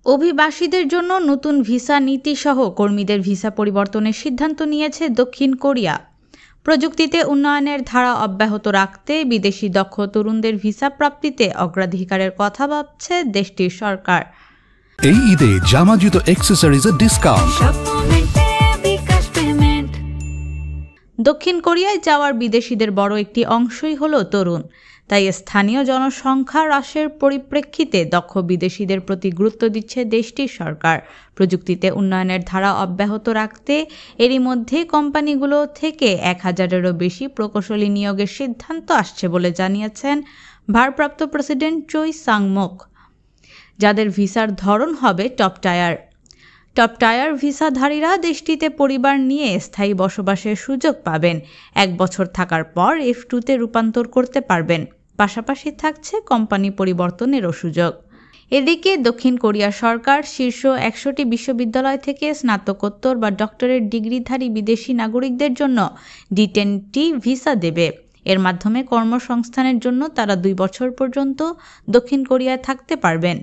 অভিবাসীদের জন্য নতুন ভিসা নীতি সহ কর্মীদের ভিসা পরিবর্তনের সিদ্ধান্ত নিয়েছে দক্ষিণ কোরিয়া। প্রযুক্তিতে উন্নয়নের ধারা অব্যাহত রাখতে বিদেশি দক্ষ তরুণদের ভিসা প্রাপ্তিতে অগ্রাধিকারের কথা ভাবছে দেশটির সরকার। এই ঈদে জামা জুতো অ্যাকসেসরিজের ডিসকাউন্ট। দক্ষিণ কোরিয়ায় যাওয়ার বিদেশিদের বড় একটি অংশই হলো তরুণ। তাই স্থানীয় জনসংখ্যা হ্রাসের পরিপ্রেক্ষিতে দক্ষ বিদেশিদের প্রতি গুরুত্ব দিচ্ছে দেশটির সরকার। প্রযুক্তিতে উন্নয়নের ধারা অব্যাহত রাখতে এরই মধ্যে কোম্পানিগুলো থেকে 1000-এরও বেশি প্রকৌশলী নিয়োগের সিদ্ধান্ত আসছে বলে জানিয়েছেন ভারপ্রাপ্ত প্রেসিডেন্ট চোই সাং-মok, যাদের ভিসার ধরন হবে টপ টায়ার ভিসাধারীরা দেশটিতে পরিবার নিয়ে স্থায়ী বসবাসের সুযোগ পাবেন। 1 বছর থাকার পর F2-তে রূপান্তর করতে পারবেন। পাশাপাশি থাকছে কোম্পানি পরিবর্তনেরও সুযোগ। এদিকে দক্ষিণ কোরিয়া সরকার শীর্ষ 100টি বিশ্ববিদ্যালয় থেকে স্নাতকোত্তর বা ডক্টরেট ডিগ্রিধারী বিদেশি নাগরিকদের জন্য D10T ভিসা দেবে। এর মাধ্যমে কর্মসংস্থানের জন্য তারা 2 বছর পর্যন্ত দক্ষিণ কোরিয়ায় থাকতে পারবেন।